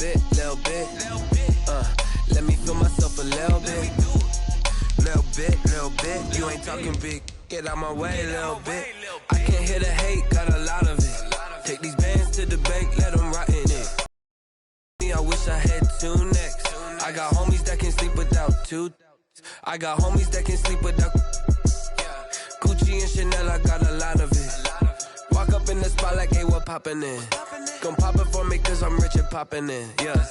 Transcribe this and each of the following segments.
bit. Let me feel myself a little bit. Little bit. You ain't talking big. Get out my way a little bit. I can't hear the hate, got a lot of it. Take these bands to the bank, let them rot in it. I wish I had two necks. I got homies that can sleep without two. I got homies that can sleep without Gucci and Chanel, I got a lot of it. Walk up in the spot like, hey, what poppin' in? Gon' pop it for me cause I'm rich and poppin' in. Yeah,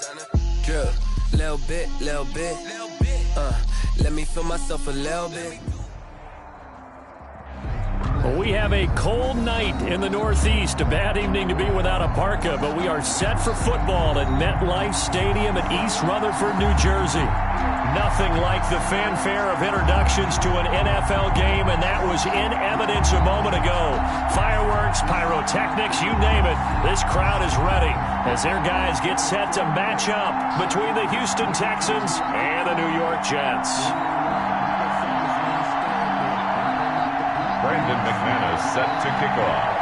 drip, little bit. Let me feel myself a little bit. We have a cold night in the Northeast. A bad evening to be without a parka, but we are set for football at MetLife Stadium in East Rutherford, New Jersey. Nothing like the fanfare of introductions to an NFL game, and that was in evidence a moment ago. Fireworks, pyrotechnics, you name it. This crowd is ready as their guys get set to match up between the Houston Texans and the New York Jets. Brandon McManus set to kick off.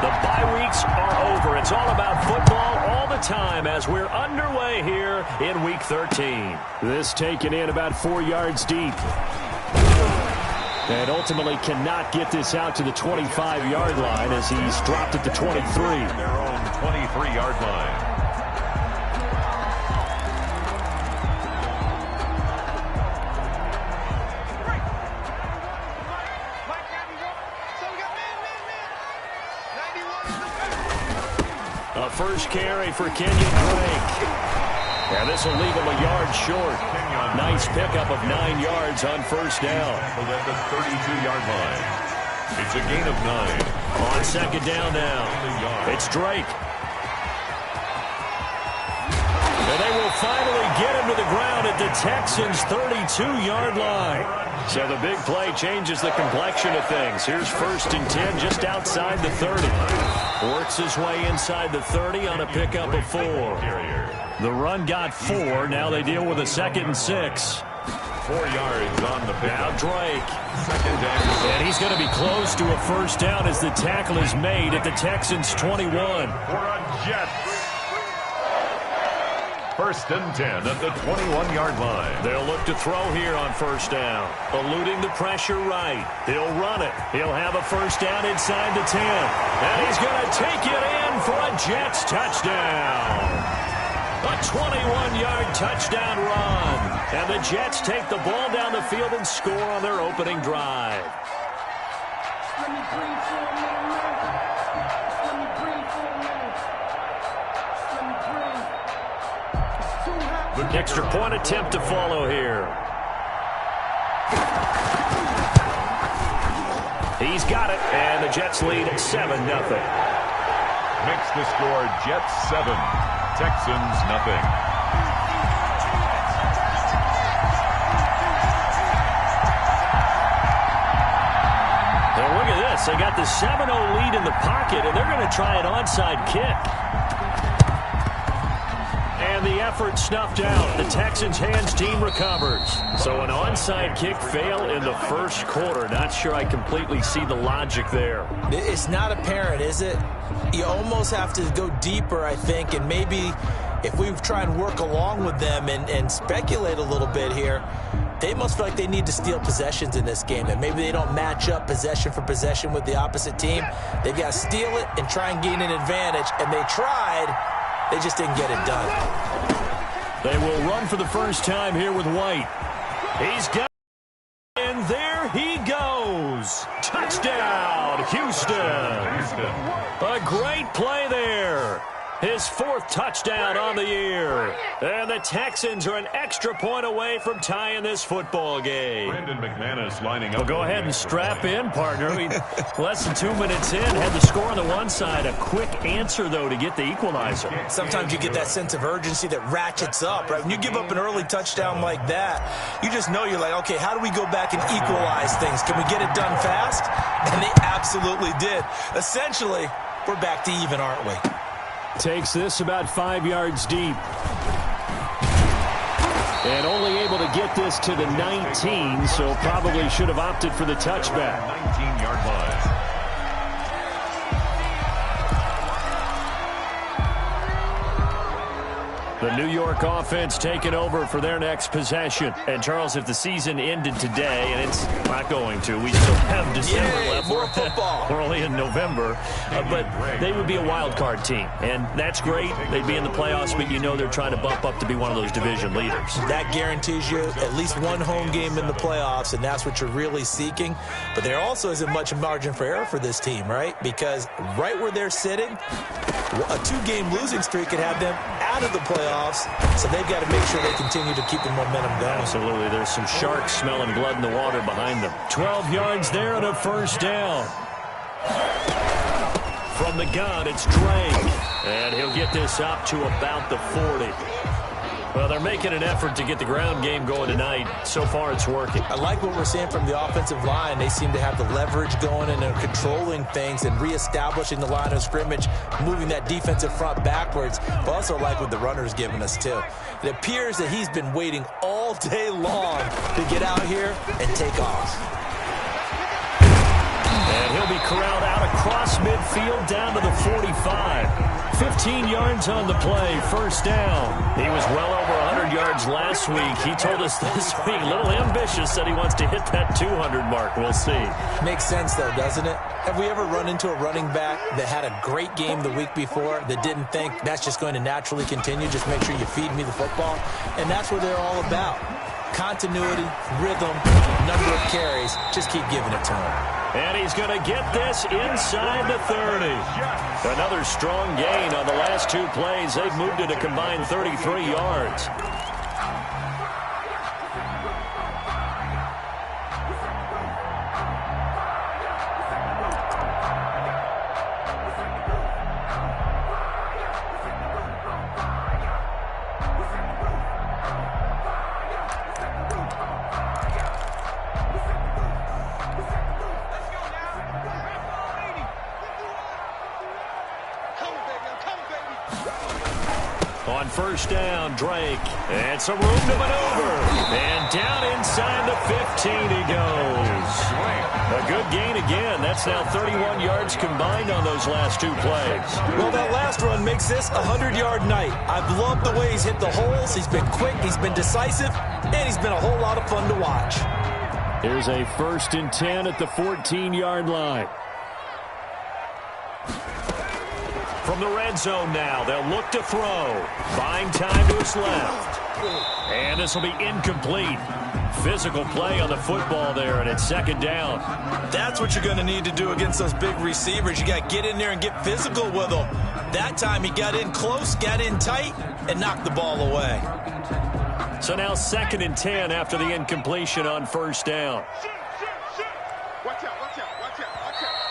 The bye weeks are over. It's all about football all the time as we're underway here in Week 13. This taken in about 4 yards deep. And ultimately cannot get this out to the 25-yard line as he's dropped at the 23. Their own 23-yard line. A first carry for Kenyon Drake. And this will leave him a yard short. Nice pickup of 9 yards on first down. At the 32-yard line. It's a gain of 9. On second down now. It's Drake. And they will finally get him to the ground at the Texans' 32-yard line. So the big play changes the complexion of things. Here's 1st and 10 just outside the 30. Works his way inside the 30 on a pickup of 4. The run got 4. Now they deal with a 2nd and 6. 4 yards on the pickup. Now Drake. 2nd down. And he's going to be close to a first down as the tackle is made at the Texans' 21. For a Jets. 1st and 10 at the 21-yard line. They'll look to throw here on first down. Eluding the pressure right. He'll run it. He'll have a first down inside the 10. And he's going to take it in for a Jets touchdown. A 21-yard touchdown run. And the Jets take the ball down the field and score on their opening drive. Extra point attempt to follow here. He's got it, and the Jets lead at 7-0. Makes the score Jets 7, Texans nothing. Now look at this. They got the 7-0 lead in the pocket, and they're going to try an onside kick. And the effort snuffed out. The Texans' hands team recovers. So an onside kick fail in the first quarter. Not sure I completely see the logic there. It's not apparent, is it? You almost have to go deeper, I think, and maybe if we try and work along with them and speculate a little bit here, they must feel like they need to steal possessions in this game, and maybe they don't match up possession for possession with the opposite team. They've got to steal it and try and gain an advantage, and they tried. They just didn't get it done. They will run for the first time here with White. He's got it, and there he goes. Touchdown, Houston. A great play there. His 4th touchdown on the year. And the Texans are an extra point away from tying this football game. Brandon McManus lining up. Well, go ahead and strap in, partner. Less than 2 minutes in, had the score on the one side. A quick answer, though, to get the equalizer. Sometimes you get that sense of urgency that ratchets up, right? When you give up an early touchdown like that, you just know you're like, okay, how do we go back and equalize things? Can we get it done fast? And they absolutely did. Essentially, we're back to even, aren't we? Takes this about 5 yards deep. And only able to get this to the 19, so probably should have opted for the touchback. 19-yard line. The New York offense taking over for their next possession. And, Charles, if the season ended today, and it's not going to, we still have December left. More football. We're only in November. But they would be a wild card team. And that's great. They'd be in the playoffs, but you know they're trying to bump up to be one of those division leaders. That guarantees you at least one home game in the playoffs, and that's what you're really seeking. But there also isn't much margin for error for this team, right? Because right where they're sitting, a 2-game losing streak could have them out of the playoffs, so they've got to make sure they continue to keep the momentum going. Absolutely. There's some sharks smelling blood in the water behind them. 12 yards there and a first down. From the gun, it's Drake, and he'll get this up to about the 40. Well, they're making an effort to get the ground game going tonight. So far, it's working. I like what we're seeing from the offensive line. They seem to have the leverage going, and they're controlling things and reestablishing the line of scrimmage, moving that defensive front backwards. But also like what the runner's giving us, too. It appears that he's been waiting all day long to get out here and take off. And he'll be corralled out across midfield down to the 45. 15 yards on the play, first down. He was well over 100 yards last week. He told us this week, a little ambitious, that he wants to hit that 200 mark. We'll see. Makes sense, though, doesn't it? Have we ever run into a running back that had a great game the week before that didn't think that's just going to naturally continue? Just make sure you feed me the football. And that's what they're all about. Continuity, rhythm, number of carries. Just keep giving it to him. And he's going to get this inside the 30. Another strong gain on the last 2 plays. They've moved it a combined 33 yards. On first down, Drake. And some room to maneuver. And down inside the 15 he goes. A good gain again. That's now 31 yards combined on those last 2 plays. Well, that last run makes this a 100-yard night. I've loved the way he's hit the holes. He's been quick, he's been decisive, and he's been a whole lot of fun to watch. Here's a 1st and 10 at the 14-yard line. From the red zone now, they'll look to throw. Buying time to his left. And this will be incomplete. Physical play on the football there, and it's 2nd down. That's what you're going to need to do against those big receivers. You got to get in there and get physical with them. That time he got in close, got in tight, and knocked the ball away. So now 2nd and 10 after the incompletion on 1st down.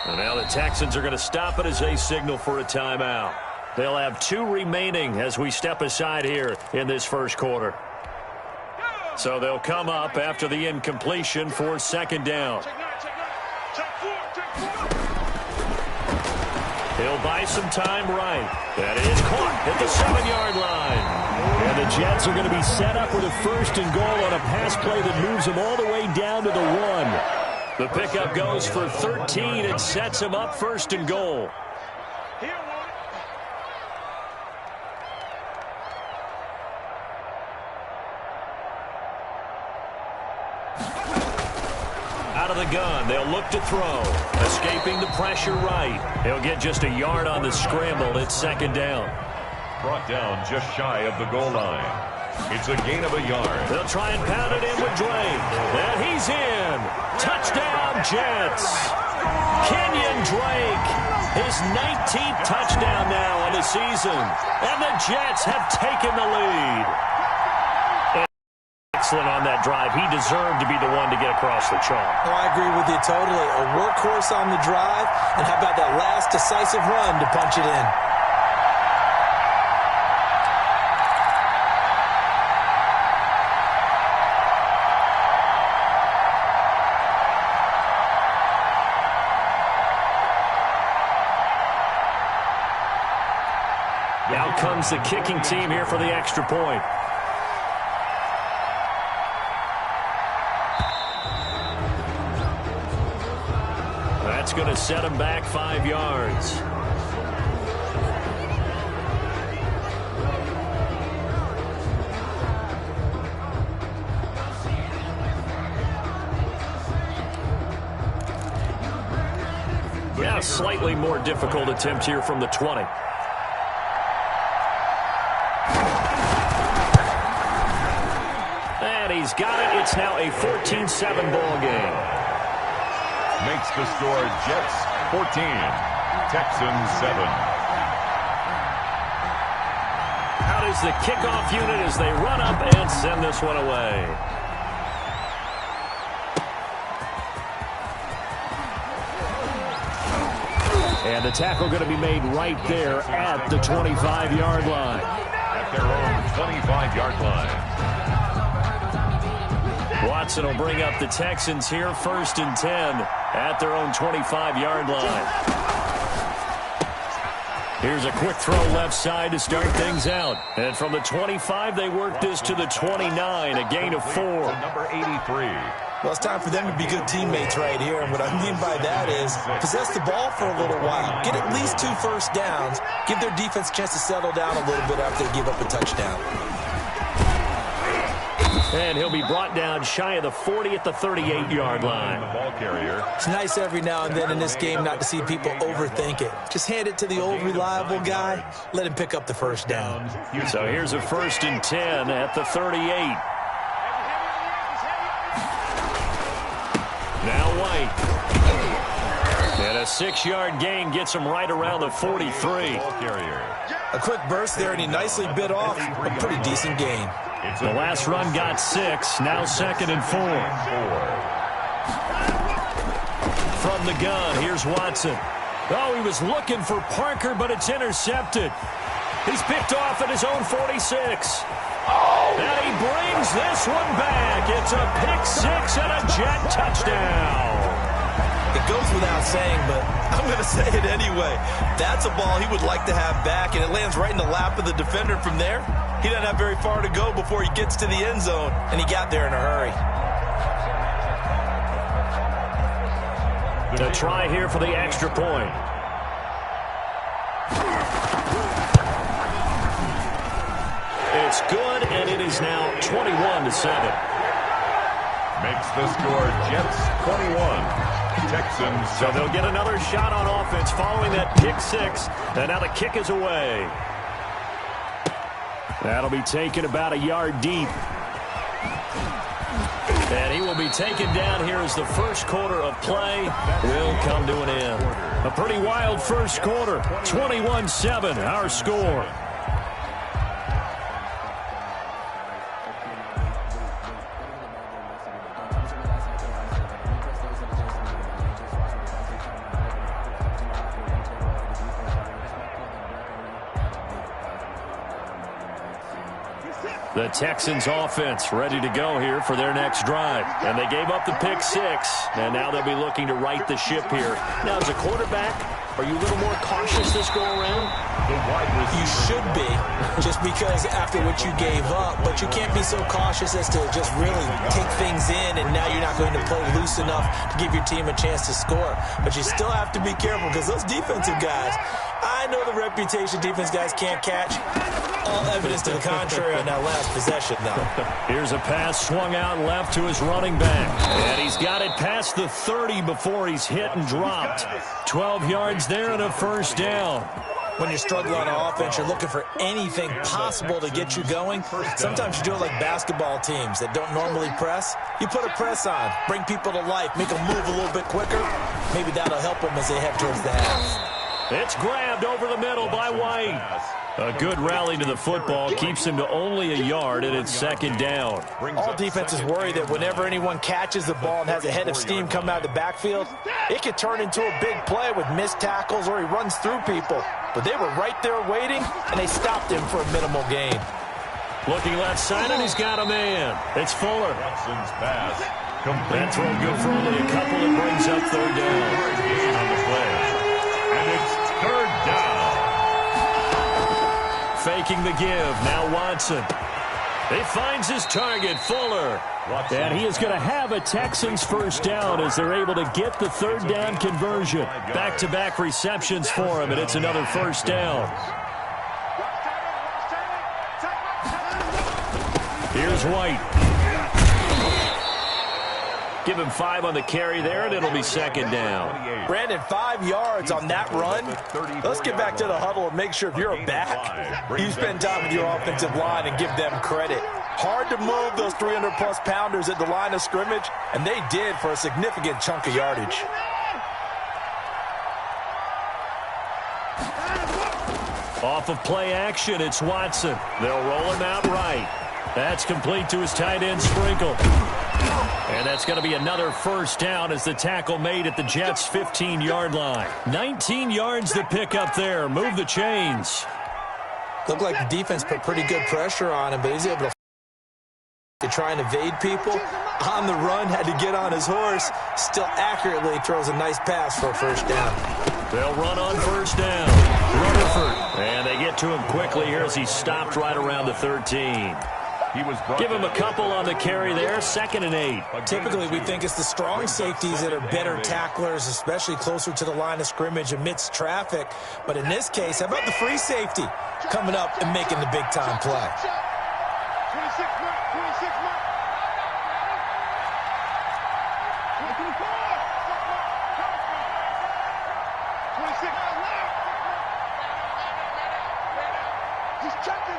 And now the Texans are going to stop it as they signal for a timeout. They'll have 2 remaining as we step aside here in this 1st quarter. So they'll come up after the incompletion for 2nd down. He'll buy some time right. That is caught at the 7-yard line. And the Jets are going to be set up with a 1st and goal on a pass play that moves them all the way down to the 1. The pickup goes for 13 and sets him up 1st and goal. Out of the gun, they'll look to throw. Escaping the pressure right. He'll get just a yard on the scramble. It's 2nd down. Brought down just shy of the goal line. It's a gain of a yard. They'll try and pound it in with Drake. And he's in. Touchdown, Jets. Kenyon Drake, his 19th touchdown now on the season. And the Jets have taken the lead. Excellent on that drive. He deserved to be the one to get across the chalk. Oh, I agree with you totally. A workhorse on the drive. And how about that last decisive run to punch it in? Out comes the kicking team here for the extra point. That's going to set him back 5 yards. Yeah, a slightly more difficult attempt here from the 20. And he's got it. It's now a 14-7 ball game. Makes the score Jets 14, Texans 7. Out is the kickoff unit as they run up and send this one away. And the tackle going to be made right there at the 25-yard line. At their own 25-yard line. Watson will bring up the Texans here, 1st and 10 at their own 25-yard line. Here's a quick throw left side to start things out. And from the 25, they work this to the 29, a gain of 4. Number 83. Well, it's time for them to be good teammates right here. And what I mean by that is possess the ball for a little while. Get at least 2 first downs. Give their defense a chance to settle down a little bit after they give up a touchdown. And he'll be brought down shy of the 40 at the 38-yard line. The ball carrier. It's nice every now and then in this game not to see people overthink it. Just hand it to the old reliable guy. Let him pick up the first down. So here's a 1st and 10 at the 38. Now White. And a 6-yard gain gets him right around the 43. A quick burst there, and he nicely bit off a pretty decent gain. The last run got 6. Now 2nd and 4. From the gun, here's Watson. Oh, he was looking for Parker, but it's intercepted. He's picked off at his own 46. And he brings this one back. It's a pick-6 and a Jet touchdown. It goes without saying, but I'm going to say it anyway. That's a ball he would like to have back, and it lands right in the lap of the defender from there. He doesn't have very far to go before he gets to the end zone, and he got there in a hurry. To try here for the extra point. It's good, and it is now 21-7. Makes the score Jets 21, Texans 7. So they'll get another shot on offense following that pick-6, and now the kick is away. That'll be taken about a yard deep. And he will be taken down here as the first quarter of play will come to an end. A pretty wild first quarter. 21-7, our score. The Texans offense ready to go here for their next drive. And they gave up the pick-6, and now they'll be looking to right the ship here. Now, as a quarterback, are you a little more cautious this go-around? You should be, just because after what you gave up, but you can't be so cautious as to just really take things in, and now you're not going to play loose enough to give your team a chance to score. But you still have to be careful, because those defensive guys, I know the reputation defense guys can't catch. All evidence to the contrary on that last possession, though. Here's a pass swung out left to his running back. And he's got it past the 30 before he's hit and dropped. 12 yards there and a first down. When you're struggling on offense, you're looking for anything possible to get you going. Sometimes you do it like basketball teams that don't normally press. You put a press on, bring people to life, make them move a little bit quicker. Maybe that'll help them as they head towards the half. It's grabbed over the middle by White. A good rally to the football keeps him to only a yard, and it's 2nd down. All defenses worry that whenever anyone catches the ball and has a head of steam come out of the backfield, it could turn into a big play with missed tackles or he runs through people. But they were right there waiting, and they stopped him for a minimal gain. Looking left side, and he's got a man. It's Fuller. Watson's pass. That throw good for only a couple and brings up 3rd down. On the play. And it's 3rd down. Faking the give. Now Watson. He finds his target, Fuller. And he is going to have a Texans first down as they're able to get the 3rd down conversion. Back-to-back receptions for him, and it's another first down. Here's White. Give him 5 on the carry there, and it'll be second down. Brandon, 5 yards on that run. Let's get back to the huddle and make sure if you're a back, you spend time with your offensive line and give them credit. Hard to move those 300-plus pounders at the line of scrimmage, and they did for a significant chunk of yardage. Off of play action, it's Watson. They'll roll him out right. That's complete to his tight end, Sprinkle. And that's going to be another first down as the tackle made at the Jets' 15-yard line. 19 yards to pick up there. Move the chains. Looked like the defense put pretty good pressure on him, but he's able to try and evade people. On the run, had to get on his horse. Still accurately throws a nice pass for a first down. They'll run on first down. Rutherford. And they get to him quickly here as he stopped right around the 13. Give him a couple on the carry there, 2nd and 8. Typically, we think it's the strong safeties that are better tacklers, especially closer to the line of scrimmage amidst traffic. But in this case, how about the free safety coming up and making the big-time play? 26 mark. 26. He's checking.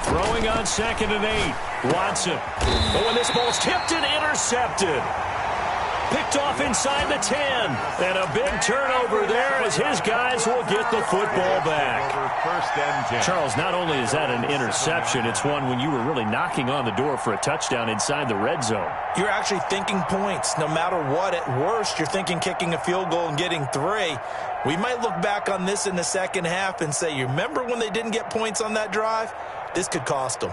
Throwing on 2nd and 8. Watson. Oh, and this ball's tipped and intercepted. Picked off inside the 10. And a big turnover there as his guys will get the football back. Charles, not only is that an interception, it's one when you were really knocking on the door for a touchdown inside the red zone. You're actually thinking points. No matter what, at worst, you're thinking kicking a field goal and getting 3. We might look back on this in the second half and say, you remember when they didn't get points on that drive? This could cost them.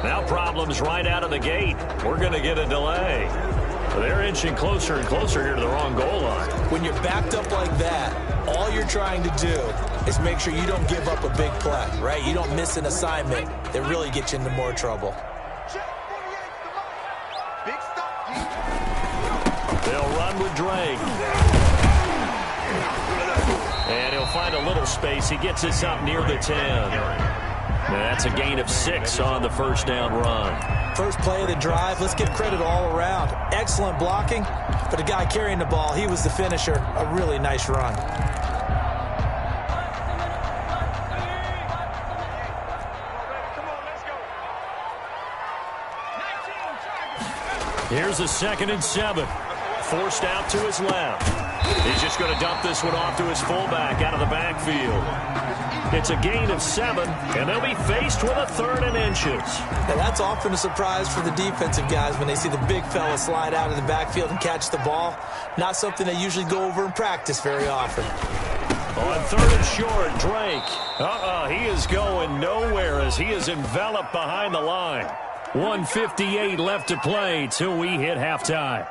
Now problems right out of the gate. We're going to get a delay. They're inching closer and closer here to the wrong goal line. When you're backed up like that, all you're trying to do is make sure you don't give up a big play, right? You don't miss an assignment that really gets you into more trouble. They'll run with Drake. And he'll find a little space. He gets us up near the 10. And that's a gain of 6 on the first down run. First play of the drive, let's give credit all around. Excellent blocking, but the guy carrying the ball, he was the finisher. A really nice run. Here's a 2nd and 7. Forced out to his left. He's just going to dump this one off to his fullback out of the backfield. It's a gain of 7, and they'll be faced with a 3rd and inches. Now that's often a surprise for the defensive guys when they see the big fella slide out of the backfield and catch the ball. Not something they usually go over in practice very often. On 3rd and short, Drake. He is going nowhere as he is enveloped behind the line. 1:58 left to play till we hit halftime.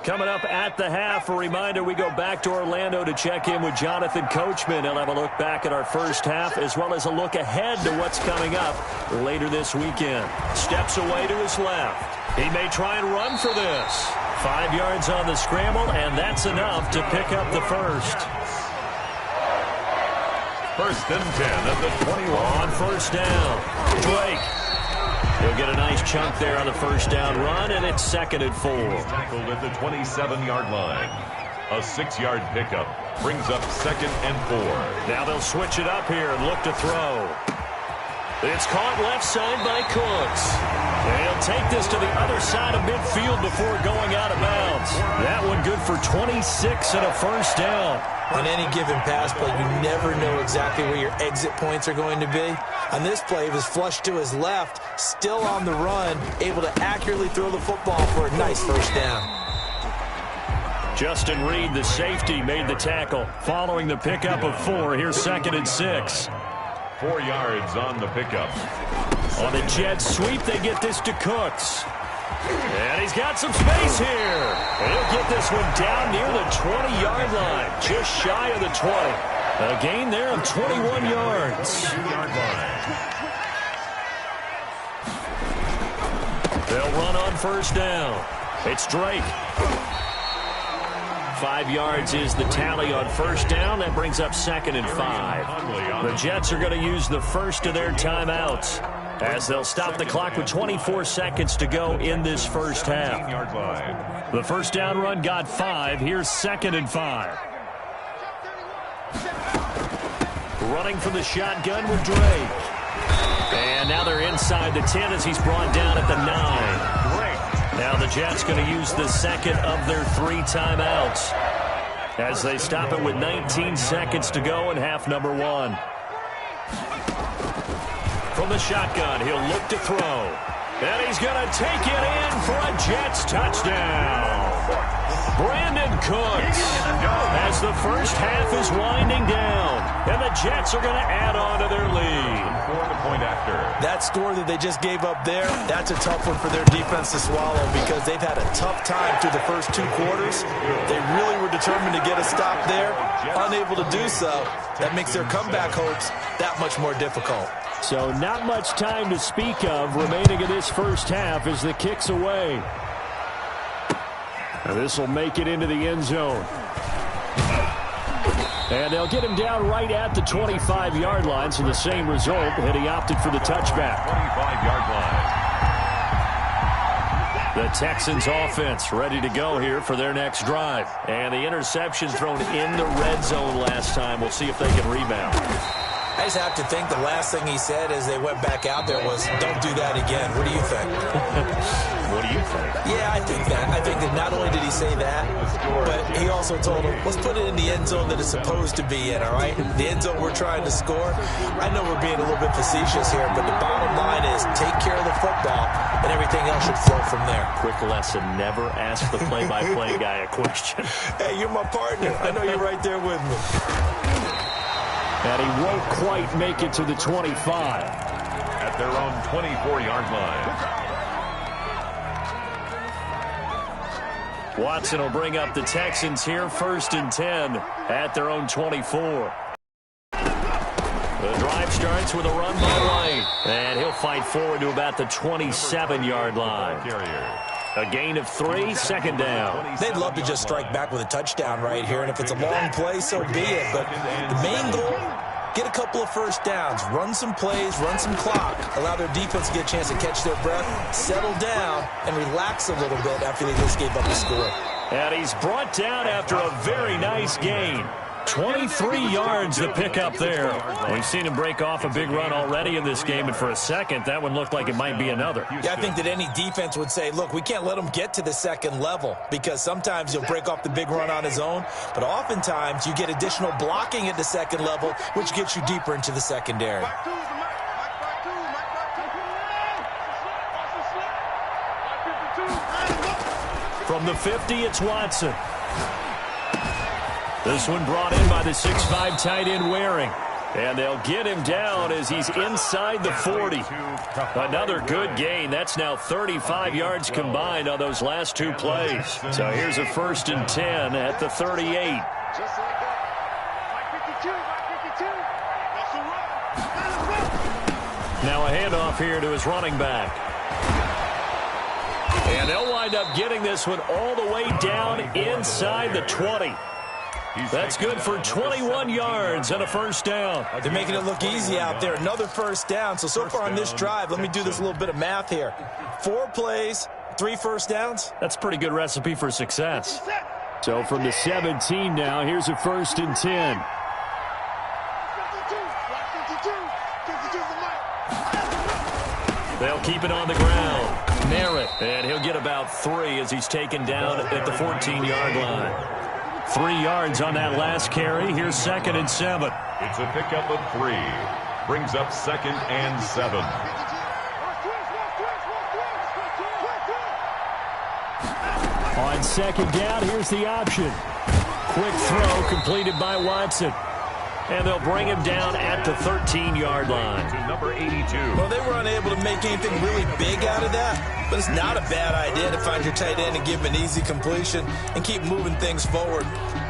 Coming up at the half, a reminder, we go back to Orlando to check in with Jonathan Coachman. He'll have a look back at our first half as well as a look ahead to what's coming up later this weekend. Steps away to his left. He may try and run for this. 5 yards on the scramble, and that's enough to pick up the first. 1st and 10 at the 21. On first down, Drake. He'll get a nice chunk there on the first down run, and it's 2nd and 4. Tackled at the 27-yard line. A 6-yard pickup brings up 2nd and 4. Now they'll switch it up here and look to throw. It's caught left side by Cooks. And he'll take this to the other side of midfield before going out of bounds. That one good for 26 and a first down. On any given pass play, you never know exactly where your exit points are going to be. On this play, it was flushed to his left, still on the run, able to accurately throw the football for a nice first down. Justin Reed, the safety, made the tackle. Following the pickup of 4, here's 2nd and 6. 4 yards on the pickup. On the jet sweep, they get this to Cooks. And he's got some space here. And he'll get this one down near the 20-yard line, just shy of the 20. A gain there of 21 yards. 2-yard line. They'll run on first down. It's Drake. 5 yards is the tally on first down. That brings up 2nd and 5. The Jets are going to use the first of their timeouts as they'll stop the clock with 24 seconds to go in this first half. The first down run got 5. Here's 2nd and 5. Running from the shotgun with Drake. And now they're inside the 10 as he's brought down at the 9. Now the Jets going to use the second of their 3 timeouts as they stop it with 19 seconds to go in half number 1. From the shotgun, he'll look to throw. And he's going to take it in for a Jets touchdown. Brandon Cooks as the first half is winding down. And the Jets are going to add on to their lead. For the point after. That score that they just gave up there, that's a tough one for their defense to swallow because they've had a tough time through the first 2 quarters. They really were determined to get a stop there, unable to do so. That makes their comeback hopes that much more difficult. So not much time to speak of remaining in this first half as the kick's away. This will make it into the end zone. And they'll get him down right at the 25-yard line, so the same result, and he opted for the touchback. 25-yard line. The Texans offense ready to go here for their next drive. And the interception thrown in the red zone last time. We'll see if they can rebound. I just have to think the last thing he said as they went back out there was, don't do that again. What do you think? What do you think? Yeah, I think that. I think that not only did he say that, but he also told him, let's put it in the end zone that it's supposed to be in, all right? The end zone we're trying to score. I know we're being a little bit facetious here, but the bottom line is take care of the football, and everything else should flow from there. Quick lesson, never ask the play-by-play guy a question. Hey, you're my partner. I know you're right there with me. And he won't quite make it to the 25. At their own 24-yard line. Watson will bring up the Texans here, 1st and 10 at their own 24. The drive starts with a run by White. And he'll fight forward to about the 27-yard line. A gain of 3, 2nd down. They'd love to just strike back with a touchdown right here, and if it's a long play, so be it. But the main goal, get a couple of first downs, run some plays, run some clock, allow their defense to get a chance to catch their breath, settle down, and relax a little bit after they just gave up the score. And he's brought down after a very nice gain. 23 yards to pick up there. We've seen him break off a big run already in this game, and for a second, that one looked like it might be another. Yeah, I think that any defense would say, look, we can't let him get to the second level because sometimes he'll break off the big run on his own, but oftentimes you get additional blocking at the second level, which gets you deeper into the secondary. From the 50, it's Watson. This one brought in by the 6'5" tight end Waring. And they'll get him down as he's inside the 40. Another good gain. That's now 35 yards combined on those last 2 plays. So here's a 1st and 10 at the 38. Now a handoff here to his running back. And they'll wind up getting this one all the way down inside the 20. That's good for 21 yards and a 1st down. They're making it look easy out there. Another 1st down. So far on this drive, let me do this little bit of math here. 4 plays, 3 1st downs. That's a pretty good recipe for success. So from the 17 now, here's a 1st and 10. They'll keep it on the ground. Merritt, and he'll get about 3 as he's taken down at the 14-yard line. 3 yards on that last carry. Here's 2nd and 7. It's a pickup of 3. Brings up 2nd and 7. On 2nd down, here's the option. Quick throw completed by Watson. And they'll bring him down at the 13-yard line. To number 82. Well, they were unable to make anything really big out of that, but it's not a bad idea to find your tight end and give him an easy completion and keep moving things forward.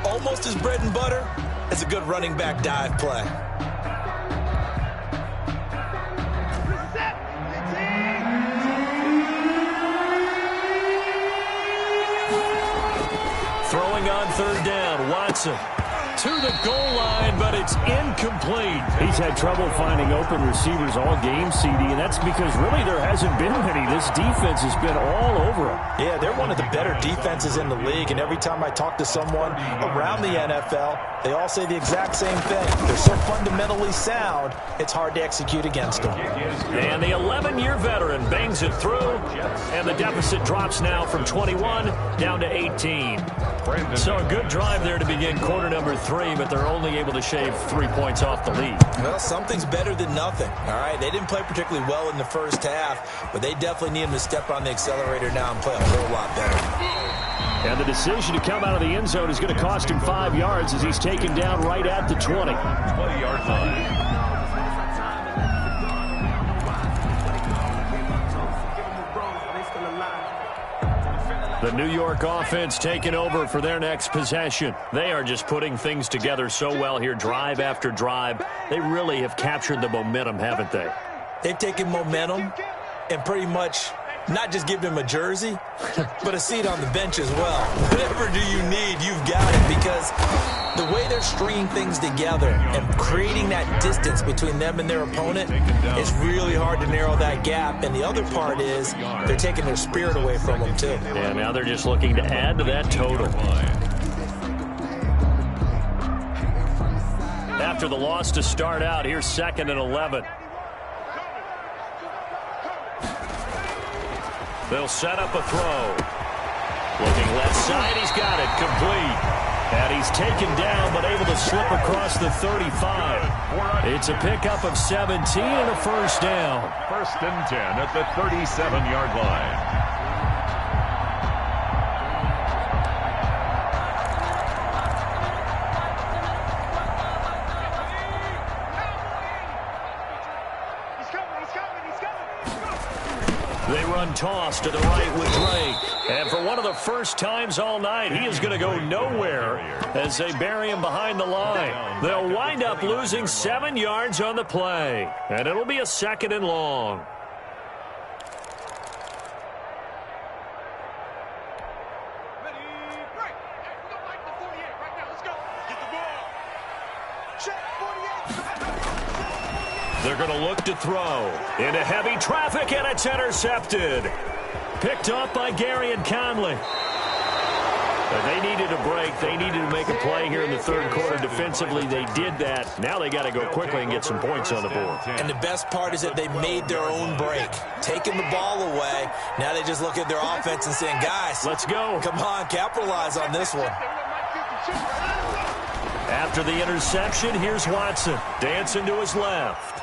Almost as bread and butter as a good running back dive play. Throwing on third down, Watson to the goal line, but it's incomplete. He's had trouble finding open receivers all game, CD, and that's because really there hasn't been many. This defense has been all over him. Yeah, they're one of the better defenses in the league, and every time I talk to someone around the NFL, they all say the exact same thing. They're so fundamentally sound, it's hard to execute against them. And the 11-year veteran bangs it through, and the deficit drops now from 21 down to 18. So a good drive there to begin quarter number 3, but they're only able to shave 3 points off the lead. Well, something's better than nothing, all right? They didn't play particularly well in the first half, but they definitely need him to step on the accelerator now and play a whole lot better. And the decision to come out of the end zone is going to cost him 5 yards as he's taken down right at the 20. 20-yard line. The New York offense taking over for their next possession. They are just putting things together so well here, drive after drive. They really have captured the momentum, haven't they? They've taken momentum and pretty much not just given him a jersey, but a seat on the bench as well. Whatever do you need, you've got it, because the way they're stringing things together and creating that distance between them and their opponent, it's really hard to narrow that gap. And the other part is they're taking their spirit away from them, too. Yeah, now they're just looking to add to that total. After the loss to start out, here's 2nd and 11. They'll set up a throw. Looking left side, he's got it, complete. And he's taken down, but able to slip across the 35. It's a pickup of 17 and a first down. 1st and 10 at the 37-yard line. They run toss to the right with Drake. And for one of the first times all night, he is going to go nowhere as they bury him behind the line. They'll wind up losing 7 yards on the play. And it'll be a 2nd and long. They're going to look to throw into heavy traffic, and it's intercepted. Picked off by Gary and Conley. But they needed a break. They needed to make a play here in the third quarter. Defensively, they did that. Now they got to go quickly and get some points on the board. And the best part is that they made their own break, taking the ball away. Now they just look at their offense and saying, guys, let's go. Come on, capitalize on this one. After the interception, here's Watson dancing to his left.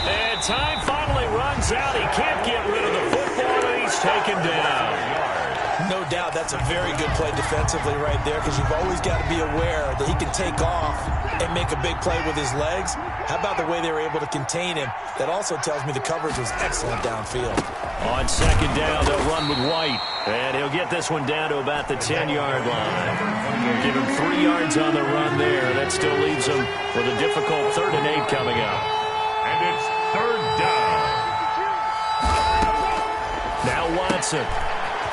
And time finally runs out. He can't get rid of the football, and he's taken down. No doubt that's a very good play defensively right there, because you've always got to be aware that he can take off and make a big play with his legs. How about the way they were able to contain him? That also tells me the coverage was excellent downfield. On 2nd down, they'll run with White. And he'll get this one down to about the 10-yard line. Give him 3 yards on the run there. That still leaves him with a difficult 3rd and 8 coming up. And it's 3rd down. Now Watson.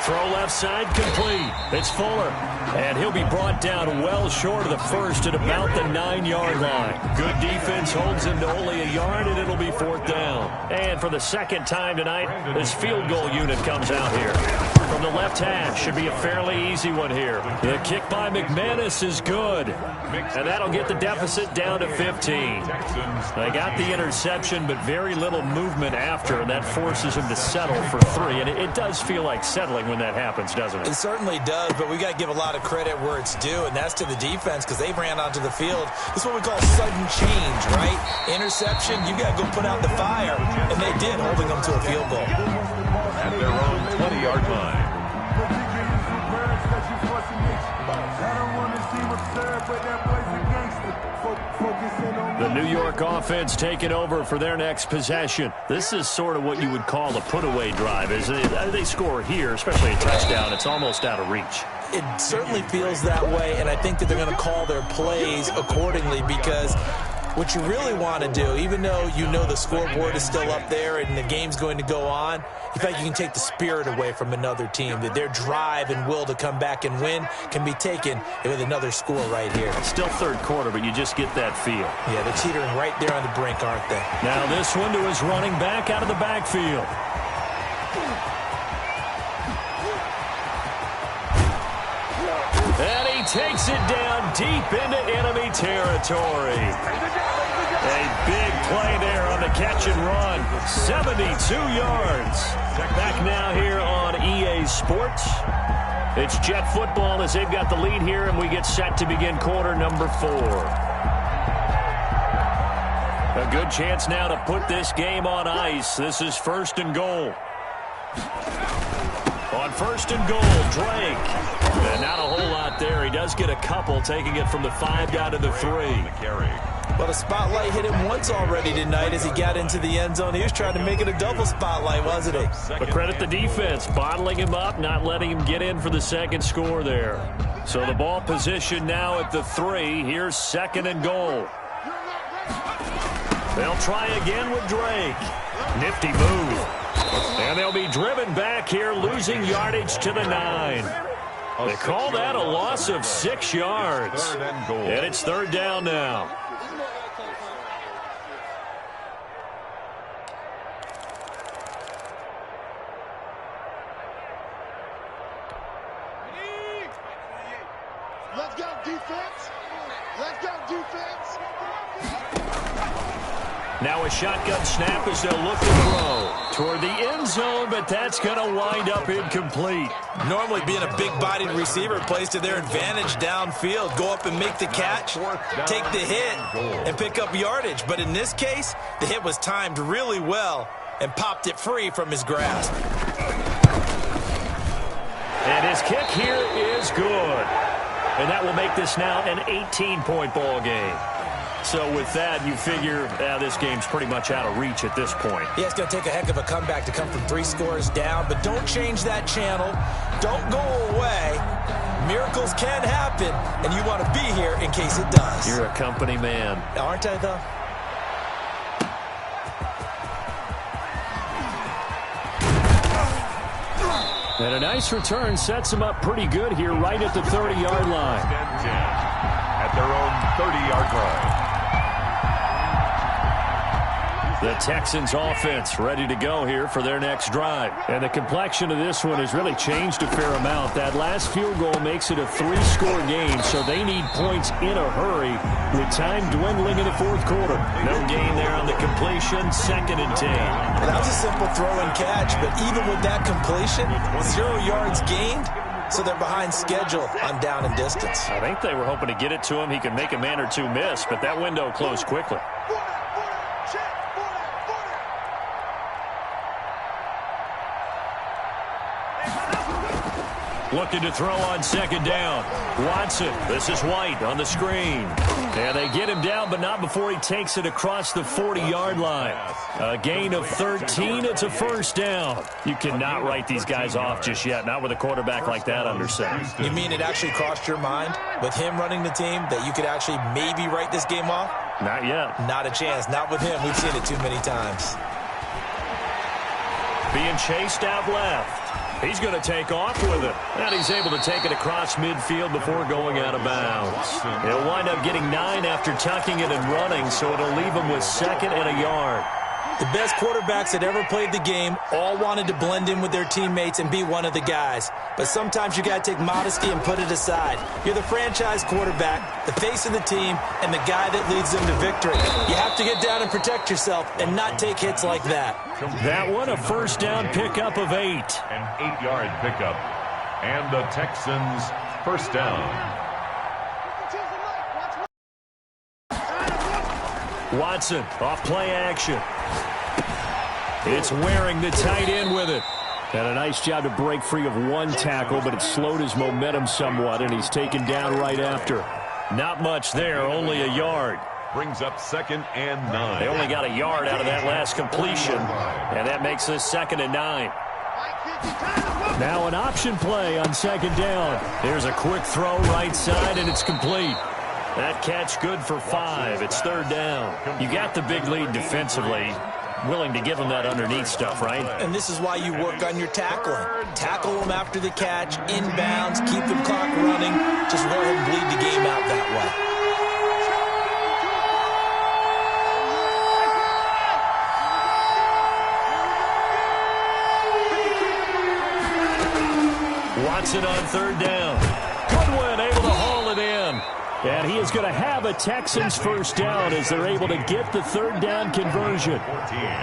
Throw left side, complete. It's Fuller. And he'll be brought down well short of the first at about the 9-yard line. Good defense holds him to only a yard, and it'll be 4th down. And for the 2nd time tonight, this field goal unit comes out here. From the left hash, should be a fairly easy one here. The kick by McManus is good. And that'll get the deficit down to 15. They got the interception, but very little movement after, and that forces him to settle for 3. And it does feel like settling when that happens, doesn't it? It certainly does, but we got to give a lot of credit where it's due, and that's to the defense, because they ran onto the field. This is what we call sudden change, right? Interception, you got to go put out the fire, and they did, holding them to a field goal. At their own 20-yard line. I don't want to see what's served, but that boy's a gangster. New York offense taking over for their next possession. This is sort of what you would call a put-away drive. As they score here, especially a touchdown, it's almost out of reach. It certainly feels that way, and I think that they're going to call their plays accordingly, because what you really want to do, even though you know the scoreboard is still up there and the game's going to go on, in fact, you can take the spirit away from another team, that their drive and will to come back and win can be taken with another score right here. Still third quarter, but you just get that feel. Yeah, they're teetering right there on the brink, aren't they? Now this one to his running back out of the backfield. And he takes it down deep into enemy territory. A big play there on the catch and run. 72 yards. Back now here on EA Sports. It's Jet football as they've got the lead here, and we get set to begin quarter number 4. A good chance now to put this game on ice. This is first and goal. On first and goal, Drake. And not a whole lot there. He does get a couple, taking it from the 5 down to the 3. Well, the spotlight hit him once already tonight as he got into the end zone. He was trying to make it a double spotlight, wasn't he? But credit the defense, bottling him up, not letting him get in for the second score there. So the ball position now at the 3. Here's second and goal. They'll try again with Drake. Nifty move. And they'll be driven back here, losing yardage to the 9. They call that a loss of 6 yards. And it's third down now. Let's go, defense. Let's go, defense. Now a shotgun snap as they'll look to throw toward the end zone, but that's going to wind up incomplete. Normally being a big-bodied receiver plays to their advantage downfield. Go up and make the catch, take the hit, and pick up yardage. But in this case, the hit was timed really well and popped it free from his grasp. And his kick here is good. And that will make this now an 18-point ball game. So with that, you figure this game's pretty much out of reach at this point. Yeah, it's going to take a heck of a comeback to come from 3 scores down, but don't change that channel. Don't go away. Miracles can happen, and you want to be here in case it does. You're a company man. Aren't I, though? And a nice return sets them up pretty good here right at the 30-yard line. At their own 30-yard line. The Texans offense ready to go here for their next drive. And the complexion of this one has really changed a fair amount. That last field goal makes it a 3-score game, so they need points in a hurry with time dwindling in the fourth quarter. No gain there on the completion, 2nd and 10. That was a simple throw and catch, but even with that completion, 0 yards gained, so they're behind schedule on down and distance. I think they were hoping to get it to him. He could make a man or two miss, but that window closed quickly. Looking to throw on 2nd down. Watson, this is White on the screen. And they get him down, but not before he takes it across the 40-yard line. A gain of 13, it's a first down. You cannot write these guys off just yet, not with a quarterback like that under center. You mean it actually crossed your mind with him running the team that you could actually maybe write this game off? Not yet. Not a chance. Not with him. We've seen it too many times. Being chased out left. He's going to take off with it. And he's able to take it across midfield before going out of bounds. He'll wind up getting 9 after tucking it and running, so it'll leave him with 2nd and a yard. The best quarterbacks that ever played the game all wanted to blend in with their teammates and be one of the guys. But sometimes you got to take modesty and put it aside. You're the franchise quarterback, the face of the team, and the guy that leads them to victory. You have to get down and protect yourself and not take hits like that. That one, a first down pickup of 8. An 8-yard pickup. And the Texans first down. Watson off play action. It's wearing the tight end with it. And a nice job to break free of 1 tackle, but it slowed his momentum somewhat, and he's taken down right after. Not much there, only a yard. brings up 2nd and 9. They only got a yard out of that last completion, and that makes this 2nd and 9. Now an option play on 2nd down. Here's a quick throw right side, and it's complete. That catch good for 5. It's 3rd down. You got the big lead defensively. Willing to give them that underneath stuff, right? And this is why you work on your tackling. Tackle them after the catch, inbounds, keep the clock running. Just go ahead and bleed the game out that way. Watson on 3rd down. Goodwin able to haul it in. And he is going to have a Texans first down as they're able to get the 3rd down conversion.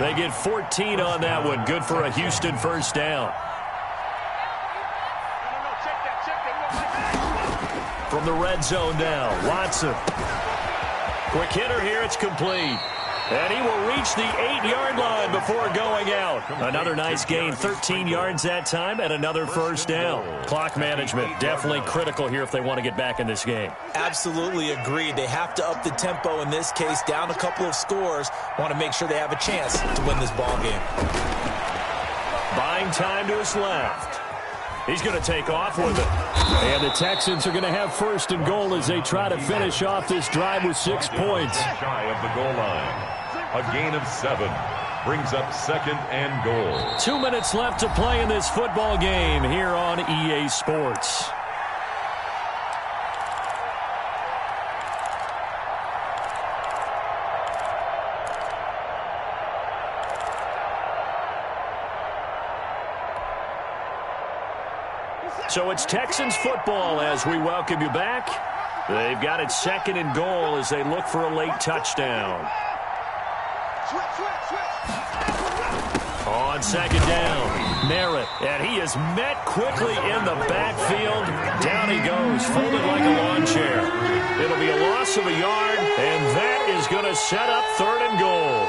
They get 14 on that one. Good for a Houston first down. From the red zone now, Watson. Quick hitter here, it's complete. And he will reach the 8-yard line before going out. Another nice gain, 13 yards that time, and another first down. Clock management, definitely critical here if they want to get back in this game. Absolutely agreed. They have to up the tempo in this case, down a couple of scores. Want to make sure they have a chance to win this ball game. Buying time to his left. He's going to take off with it. And the Texans are going to have 1st and goal as they try to finish off this drive with 6 points. Shy of the goal line. A gain of 7 brings up 2nd and goal. 2 minutes left to play in this football game here on EA Sports. So it's Texans football as we welcome you back. They've got it 2nd and goal as they look for a late touchdown. On 2nd down, Merritt, and he is met quickly in the backfield. Down he goes, folded like a lawn chair. It'll be a loss of a yard, and that is going to set up 3rd and goal.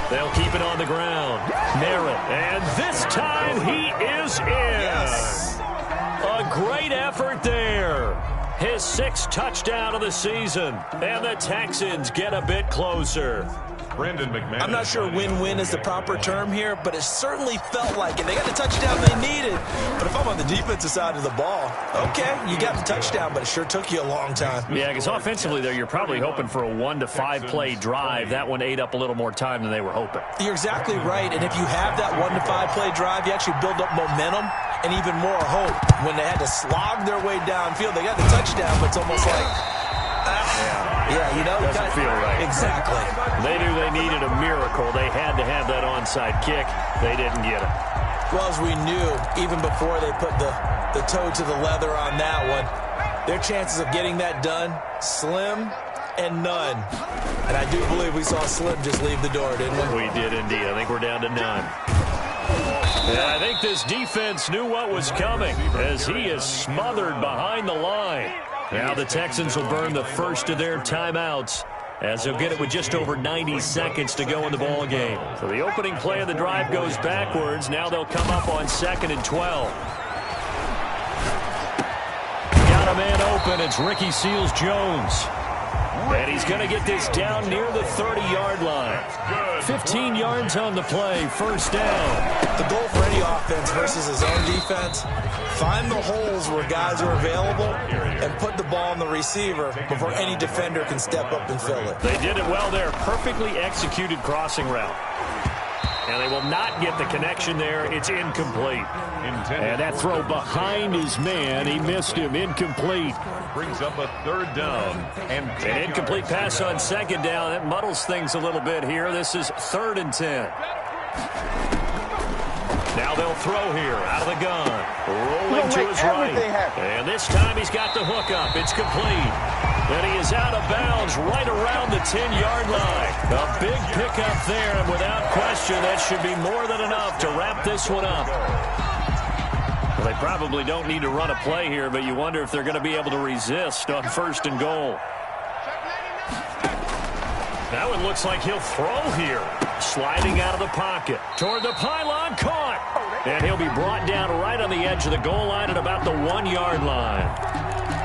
They'll keep it on the ground. Merritt, and this time he is in. Yes. A great effort there. His 6th touchdown of the season, and the Texans get a bit closer. Brandon McMahon. I'm not sure win-win is the proper term here, but it certainly felt like it. They got the touchdown they needed. But if I'm on the defensive side of the ball, okay, you got the touchdown, but it sure took you a long time. Yeah, because offensively there, you're probably hoping for a 1 to 5 play drive. That one ate up a little more time than they were hoping. You're exactly right, and if you have that 1 to 5 play drive, you actually build up momentum and even more hope. When they had to slog their way downfield, they got the touchdown, but it's almost like... Yeah, you know, doesn't feel right. Exactly. They knew they needed a miracle. They had to have that onside kick. They didn't get it. Well, as we knew, even before they put the toe to the leather on that one, their chances of getting that done, slim and none. And I do believe we saw Slim just leave the door, didn't we? We did indeed. I think we're down to none. And I think this defense knew what was coming as he is smothered behind the line. Now the Texans will burn the first of their timeouts as they'll get it with just over 90 seconds to go in the ball game. So the opening play of the drive goes backwards. Now they'll come up on 2nd and 12. Got a man open. It's Ricky Seals-Jones. And he's going to get this down near the 30-yard line. 15 yards on the play, 1st down. The goal for any offense versus his own defense, find the holes where guys are available and put the ball on the receiver before any defender can step up and fill it. They did it well there. Perfectly executed crossing route. And they will not get the connection there. It's incomplete. And that throw behind his man, he missed him. Incomplete. Brings up a 3rd down. And an incomplete pass on 2nd down. That muddles things a little bit here. This is 3rd and 10. Now they'll throw here out of the gun. Rolling to his right. And this time he's got the hook up. It's complete. And he is out of bounds right around the 10-yard line. A big pickup there, and without question, that should be more than enough to wrap this one up. Well, they probably don't need to run a play here, but you wonder if they're going to be able to resist on 1st and goal. Now it looks like he'll throw here. Sliding out of the pocket. Toward the pylon, caught. And he'll be brought down right on the edge of the goal line at about the 1-yard line.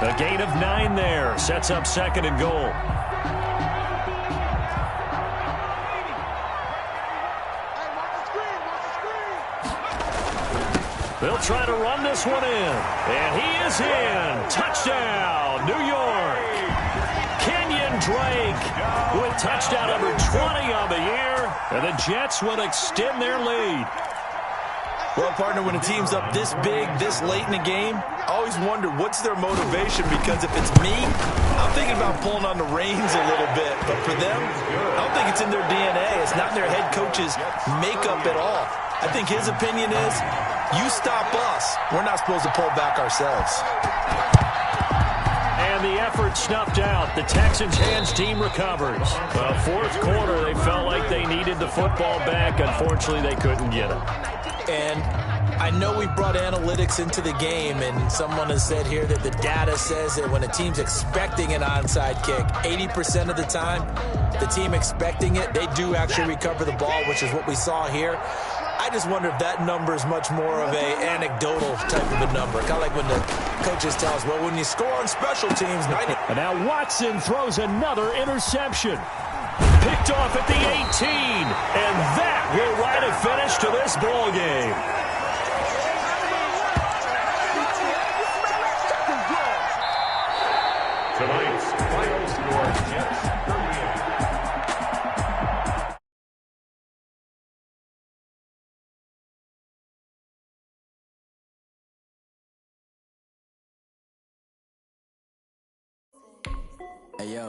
A gain of 9 there. Sets up 2nd and goal. They'll try to run this one in. And he is in. Touchdown, New York. Kenyon Drake with touchdown number 20 on the year. And the Jets will extend their lead. Well, partner, when a team's up this big, this late in the game, I always wonder what's their motivation, because if it's me, I'm thinking about pulling on the reins a little bit. But for them, I don't think it's in their DNA. It's not in their head coach's makeup at all. I think his opinion is, you stop us, we're not supposed to pull back ourselves. And the effort snuffed out. The Texans' hands team recovers. Well, 4th quarter, they felt like they needed the football back. Unfortunately, they couldn't get it. And I know we brought analytics into the game, and someone has said here that the data says that when a team's expecting an onside kick, 80% of the time, the team expecting it, they do actually recover the ball, which is what we saw here. I just wonder if that number is much more of a anecdotal type of a number. Kind of like when the coaches tell us, well, when you score on special teams, 90. And now Watson throws another interception. Picked off at the 18. And that will write a finish to this ball game. Tonight's final score, Jets 38. Hey, yo.